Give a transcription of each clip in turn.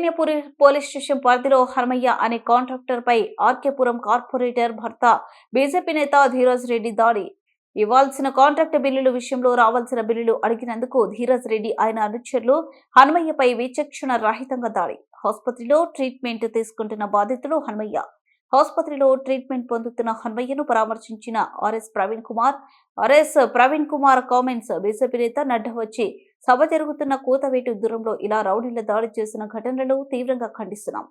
Chaitanyapuri police station పరిధిలో హనుమయ్య అనే contractor పై RK Puram corporator భర్త బీజేపీ నేత ధీరజ్ రెడ్డి దాడి. ఇవ్వాల్సిన కాంట్రాక్ట్ బిల్లుల విషయంలో రావాల్సిన బిల్లులు అడిగినందుకు ధీరజ్ రెడ్డి ఆయన అనుచరులు హనుమయ్యపై విచక్షణ రహితంగా దాడి. ఆసుపత్రిలో ట్రీట్మెంట్ తీసుకుంటున్న బాధితులు హనుమయ్య. ఆసుపత్రిలో ట్రీట్మెంట్ పొందుతున్న హనుమయ్యను పరామర్శించిన RS Praveen Kumar comments. BJP నేత నడ్డా వచ్చి సభ జరుగుతున్న కూతవేటు దూరంలో ఇలా రౌడీల దాడి చేసిన ఘటనలను తీవ్రంగా ఖండిస్తున్నాం.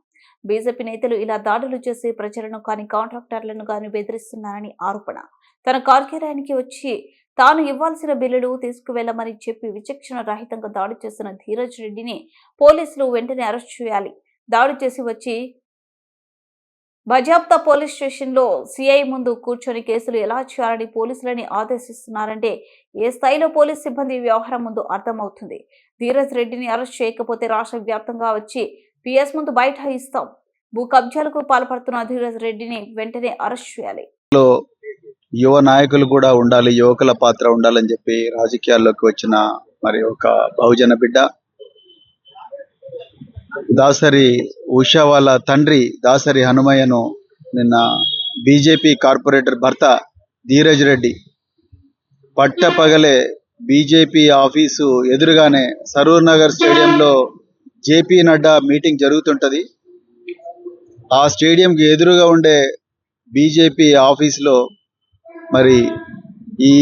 బీజేపీ నేతలు ఇలా దాడులు చేసి ప్రజలను కానీ కాంట్రాక్టర్లను కానీ బెదిరిస్తున్నారని ఆరోపణ. తన కార్యాలయానికి వచ్చి తాను ఇవ్వాల్సిన బిల్లులు తీసుకువెళ్లమని చెప్పి విచక్షణ రహితంగా దాడి చేసిన ధీరజ్ రెడ్డిని పోలీసులు వెంటనే అరెస్ట్ చేయాలి. దాడి చేసి వచ్చి బజాప్తా పోలీస్ స్టేషన్ లో సిఐ ముందు కూర్చొని కేసులు ఎలా చేయాలని పోలీసులని ఆదేశిస్తున్నారంటే ఏ స్థాయిలో పోలీస్ సిబ్బంది వ్యవహారం ముందు అర్థమవుతుంది. ధీరజ్ రెడ్డిని అరెస్ట్ చేయకపోతే రాష్ట్ర వ్యాప్తంగా వచ్చి పిఎస్ ముందు బైఠాయిస్తాం. భూ కబ్జాలకు పాల్పడుతున్న ధీరజ్ రెడ్డిని వెంటనే అరెస్ట్ చేయాలి. యువ నాయకులు కూడా ఉండాలి, యువకుల పాత్ర ఉండాలని చెప్పి రాజకీయాల్లోకి వచ్చిన మరి ఒక బహుజన బిడ్డ దాసరి ఉషా వాళ్ళ తండ్రి దాసరి హనుమయ్యను నిన్న బీజేపీ కార్పొరేటర్ భర్త ధీరజ్ రెడ్డి పట్టపగలే బీజేపీ ఆఫీసు ఎదురుగానే సరూర్ నగర్ స్టేడియంలో జేపీ నడ్డా మీటింగ్ జరుగుతుంటుంది. ఆ స్టేడియంకి ఎదురుగా ఉండే బీజేపీ ఆఫీసులో మరి ఈ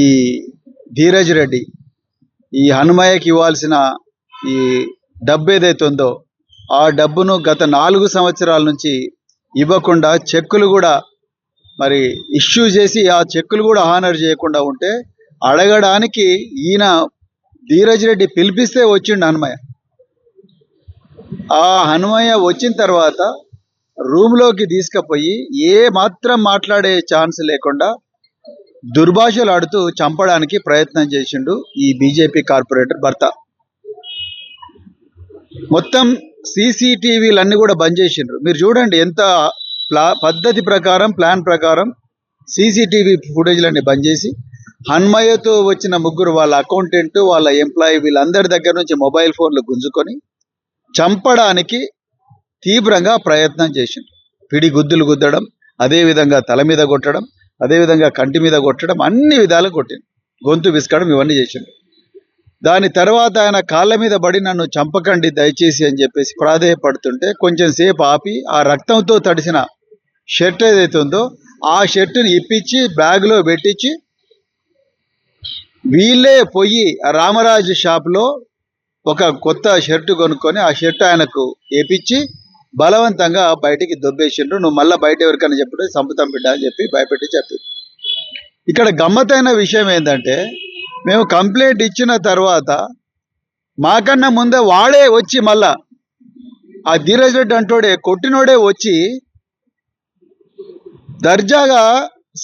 ధీరజ్ రెడ్డి ఈ హనుమయ్యకి ఇవ్వాల్సిన ఈ డబ్బు ఏదైతే ఉందో ఆ డబ్బును గత 4 సంవత్సరాల నుంచి ఇవ్వకుండా చెక్కులు కూడా మరి ఇష్యూ చేసి ఆ చెక్కులు కూడా హానర్ చేయకుండా ఉంటే అడగడానికి ఈయన ధీరజ్ రెడ్డి పిలిపిస్తే వచ్చిండు హనుమయ్య. ఆ హనుమయ్య వచ్చిన తర్వాత రూమ్లోకి తీసుకుపోయి ఏ మాత్రం మాట్లాడే ఛాన్స్ లేకుండా దుర్భాషలు ఆడుతూ చంపడానికి ప్రయత్నం చేసిండు ఈ బీజేపీ కార్పొరేటర్ భర్త. మొత్తం సీసీటీవీలన్నీ కూడా బంద్ చేసిండ్రు. మీరు చూడండి ఎంత పద్ధతి ప్రకారం ప్లాన్ ప్రకారం సీసీటీవీ ఫుటేజ్లన్నీ బంద్ చేసి హనుమయ్యతో వచ్చిన ముగ్గురు వాళ్ళ అకౌంటెంట్ వాళ్ళ ఎంప్లాయీ వీళ్ళందరి దగ్గర నుంచి మొబైల్ ఫోన్లు గుంజుకొని చంపడానికి తీవ్రంగా ప్రయత్నం చేసిండ్రు. పిడి గుద్దులు గుద్దడం, అదేవిధంగా తల మీద కొట్టడం, అదేవిధంగా కంటి మీద కొట్టడం, అన్ని విధాలు కొట్టిండు, గొంతు విసుకడం ఇవన్నీ చేసిండు. దాని తర్వాత ఆయన కాళ్ళ మీద పడి నన్ను చంపకండి దయచేసి అని చెప్పేసి ప్రాధేయపడుతుంటే కొంచెం సేపు ఆపి ఆ రక్తంతో తడిసిన షర్ట్ ఏదైతే ఉందో ఆ షర్టుని ఇప్పించి బ్యాగ్లో పెట్టించి వీళ్ళే పోయి రామరాజు షాప్లో ఒక కొత్త షర్టు కొనుక్కొని ఆ షర్ట్ ఆయనకు వేపించి బలవంతంగా బయటికి దొబ్బేసిండ్రు. నువ్వు మళ్ళీ బయట ఎవరికైనా చెప్పుడే సంపుతం బిడ్డ అని చెప్పి భయపెట్టి చెప్పి. ఇక్కడ గమ్మత్తైన విషయం ఏంటంటే మేము కంప్లైంట్ ఇచ్చిన తర్వాత మాకన్నా ముందే వాడే వచ్చి మళ్ళా ఆ ధీరజ్ రెడ్డి అంటోడే కొట్టినోడే వచ్చి దర్జాగా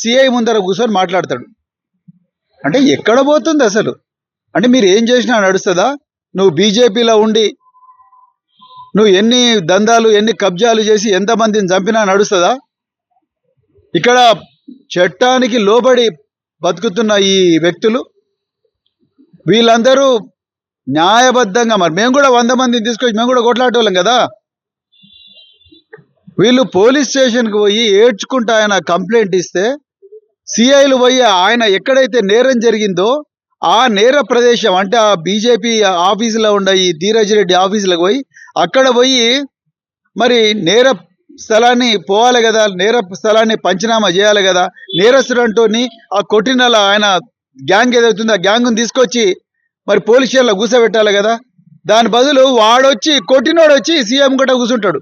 సిఐ ముందర కూర్చొని మాట్లాడతాడు. అంటే ఎక్కడ పోతుంది అసలు? అంటే మీరు ఏం చేసినా నడుస్తుందా? నువ్వు బీజేపీలో ఉండి నువ్వు ఎన్ని దందాలు ఎన్ని కబ్జాలు చేసి ఎంతమందిని చంపినా నడుస్తుందా? ఇక్కడ చట్టానికి లోబడి బతుకుతున్న ఈ వ్యక్తులు వీళ్ళందరూ న్యాయబద్ధంగా, మరి మేము కూడా 100 మందిని తీసుకొచ్చి మేము కూడా కొట్లాడేవాళ్ళం కదా. వీళ్ళు పోలీస్ స్టేషన్కి పోయి ఏడ్చుకుంటా ఆయన కంప్లైంట్ ఇస్తే సిఐలు పోయి ఆయన ఎక్కడైతే నేరం జరిగిందో ఆ నేర ప్రదేశం అంటే ఆ బీజేపీ ఆఫీసులో ఉండే ఈ ధీరజ్ రెడ్డి ఆఫీసులకు పోయి అక్కడ పోయి మరి నేర స్థలాన్ని పోవాలి కదా, నేర స్థలాన్ని పంచనామా చేయాలి కదా. నేరస్తుడంటోని ఆ కొట్టిన ఆయన గ్యాంగ్ ఏదవుతుందో ఆ గ్యాంగ్ని తీసుకొచ్చి మరి పోలీస్ స్టేషన్లో కూర్చోబెట్టాలి కదా. దాని బదులు వాడొచ్చి కొట్టినోడు వచ్చి సీఎం కూడా కూర్చుంటాడు.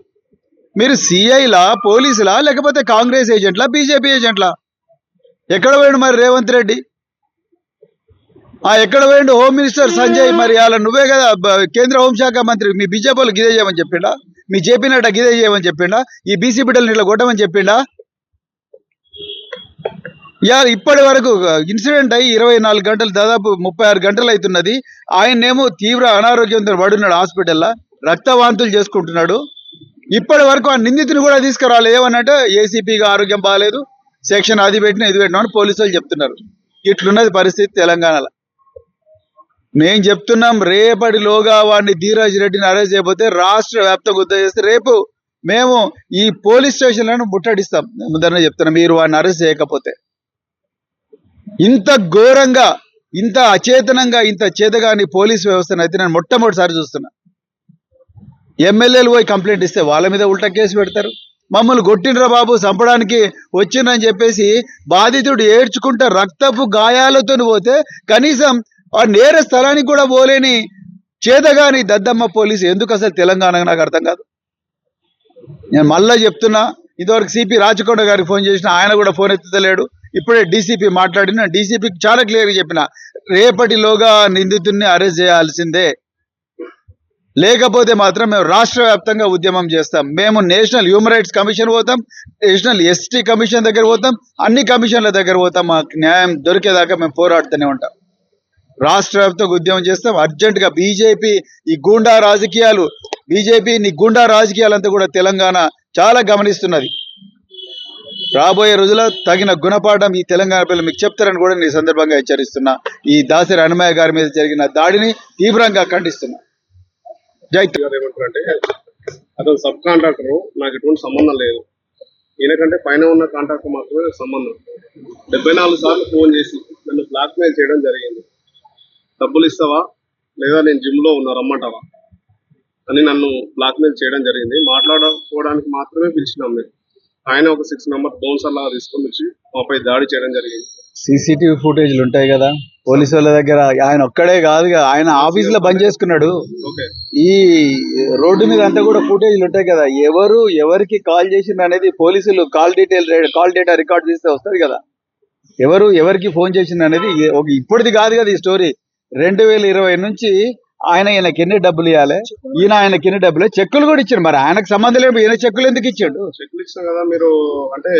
మీరు సిఐలా, పోలీసులా, లేకపోతే కాంగ్రెస్ ఏజెంట్లా, బీజేపీ ఏజెంట్లా? ఎక్కడ పోయిండు మరి రేవంత్ రెడ్డి? ఎక్కడ పోయిండు హోమ్ మినిస్టర్ సంజయ్? మరి అలా నువ్వే కదా కేంద్ర హోంశాఖ మంత్రి. మీ బీజేపీలు గిదే చేయమని చెప్పిండా? మీ జేపీ నడ్డా గిదే చేయమని చెప్పిండా? ఈ బీసీ బిడ్డలు ఇట్లా కొట్టమని చెప్పిండా? ఇప్పటి వరకు ఇన్సిడెంట్ అయ్యి 24 గంటలు దాదాపు 36 గంటలు అవుతున్నది. ఆయనేమో తీవ్ర అనారోగ్యంతో పడున్నాడు హాస్పిటల్లో, రక్తవాంతులు చేసుకుంటున్నాడు. ఇప్పటి వరకు ఆ నిందితుని కూడా తీసుకురాలేదు. ఏమన్నట్టు ఏసీపీగా ఆరోగ్యం బాగాలేదు, సెక్షన్ అది పెట్టినా ఇది పెట్టినా అని పోలీసు వాళ్ళు చెప్తున్నారు. ఇట్లున్నది పరిస్థితి తెలంగాణలో. నేను చెప్తున్నాం, రేపటిలోగా వాడిని ధీరజ్ రెడ్డిని అరెస్ట్ చేయకపోతే రాష్ట్ర వ్యాప్తంగా ఉద్యమం చేస్తే రేపు మేము ఈ పోలీస్ స్టేషన్లను ముట్టడిస్తాం. ముందరనే చెప్తున్నాం, మీరు వాడిని అరెస్ట్ చేయకపోతే. ఇంత ఘోరంగా, ఇంత అచేతనంగా, ఇంత చేతగాని పోలీస్ వ్యవస్థను అయితే నేను మొట్టమొదటిసారి చూస్తున్నా. ఎమ్మెల్యేలు పోయి కంప్లైంట్ ఇస్తే వాళ్ళ మీద ఉల్టా కేసు పెడతారు. మమ్మల్ని కొట్టినరా బాబు, చంపడానికి వచ్చిండ్రని చెప్పేసి బాధితుడు ఏడ్చుకుంటా రక్తపు గాయాలతో పోతే కనీసం ఆ నేర స్థలానికి కూడా పోలేని చేతగాని దద్దమ్మ పోలీసు ఎందుకు అసలు తెలంగాణ నాకు అర్థం కాదు. నేను మళ్ళా చెప్తున్నా, ఇంతవరకు సిపి రాచకొండ గారికి ఫోన్ చేసిన, ఆయన కూడా ఫోన్ ఎత్తుతలేడు. ఇప్పుడే డీసీపీ మాట్లాడిన, డీసీపీకి చాలా క్లియర్గా చెప్పిన, రేపటిలోగా నిందితుడిని అరెస్ట్ చేయాల్సిందే, లేకపోతే మాత్రం మేము రాష్ట్ర వ్యాప్తంగా ఉద్యమం చేస్తాం. మేము నేషనల్ హ్యూమన్ రైట్స్ కమిషన్ పోతాం, నేషనల్ ఎస్టీ కమిషన్ దగ్గర పోతాం, అన్ని కమిషన్ల దగ్గర పోతాం. మాకు న్యాయం దొరికేదాకా మేము పోరాడుతూనే ఉంటాం. రాష్ట్ర వ్యాప్తంగా ఉద్యమం చేస్తాం. అర్జెంటుగా బీజేపీ ఈ గూండా రాజకీయాలు, బీజేపీ నీ గూండా రాజకీయాలంతా కూడా తెలంగాణ చాలా గమనిస్తున్నది. రాబోయే రోజుల్లో తగిన గుణపాఠం ఈ తెలంగాణ పిల్లలు మీకు చెప్తారని కూడా నేను ఈ సందర్భంగా హెచ్చరిస్తున్నా. ఈ దాసరి హనుమయ్య గారి మీద జరిగిన దాడిని తీవ్రంగా ఖండిస్తున్నా. జై గారు ఏమంటారంటే, అతను సబ్ కాంట్రాక్టర్, నాకు ఎటువంటి సంబంధం లేదు, ఈయనకంటే పైన ఉన్న కాంట్రాక్టర్ మాత్రమే నాకు సంబంధం. 74 సార్లు ఫోన్ చేసి నన్ను బ్లాక్మెయిల్ చేయడం జరిగింది. డబ్బులు ఇస్తావా లేదా నేను జిమ్లో ఉన్నా రమ్మంటావా అని నన్ను బ్లాక్మెయిల్ చేయడం జరిగింది. మాట్లాడుకోవడానికి మాత్రమే పిలిచినాం మేము. ఆయన ఒక 6 మెంబర్ బౌన్సర్ లాగా తీసుకొని వచ్చి మాపై దాడి చేయడం జరిగింది. సీసీటీవీ ఫుటేజ్లు ఉంటాయి కదా పోలీసు వాళ్ళ దగ్గర. ఆయన ఒక్కడే కాదు, ఆయన ఆఫీస్ లో బంద్ చేసుకున్నాడు. ఓకే, ఈ రోడ్డు మీద అంతా కూడా ఫుటేజ్లు ఉంటాయి కదా, ఎవరు ఎవరికి కాల్ చేసింది అనేది పోలీసులు కాల్ డేటా రికార్డ్ చేస్తే వస్తుంది కదా, ఎవరు ఎవరికి ఫోన్ చేసింది అనేది. ఇప్పటిది కాదు కదా ఈ స్టోరీ, 2020 నుంచి ఈయనకి ఎన్ని డబ్బులు ఇవ్వాలి, ఆయనకి ఎన్ని డబ్బులు, చెక్కులు కూడా ఇచ్చాడు. మరి ఆయనకు సంబంధం లేదు, ఈయన చెక్కులు ఎందుకు ఇచ్చాడు? చెక్కులు ఇచ్చిన కదా మీరు అంటే.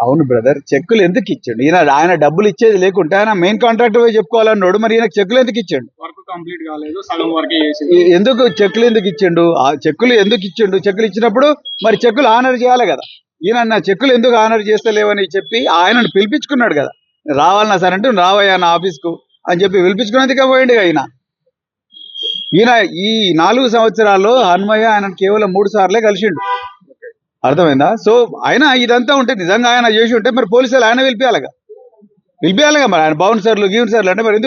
అవును బ్రదర్, చెక్కులు ఎందుకు ఇచ్చాడు? ఆయన డబ్బులు ఇచ్చేది లేకుంటే ఆయన మెయిన్ కాంట్రాక్టర్ పోయి చెప్పుకోవాలన్నాడు. మరి ఈయనకు చెక్కులు ఎందుకు ఇచ్చాడు? వర్క్ కంప్లీట్ కాలేదు, సగం వర్క్ చేసి ఎందుకు చెక్కులు ఎందుకు ఇచ్చిండు? ఆ చెక్కులు ఎందుకు ఇచ్చిండు? చెక్కులు ఇచ్చినప్పుడు మరి చెక్కులు ఆనర్ చేయాలి కదా. ఈయన నా చెక్కులు ఎందుకు ఆనర్ చేస్తలేవని చెప్పి ఆయనను పిలిపించుకున్నాడు కదా. రావాలన్నా సరే అంటే రావయ్యా నా ఆఫీస్కు అని చెప్పి పిలిపించుకునేందుకే పోయిండు ఈయన ఈ 4 సంవత్సరాల్లో హనుమయ్య ఆయన కేవలం 3 సార్లే కలిసిండు. అర్థమైందా? సో ఆయన ఇదంతా ఉంటే నిజంగా ఆయన చేసి ఉంటే మరి పోలీసులు ఆయన పిలిపియాలిగా. మరి ఆయన బౌన్సర్లు అంటే మరి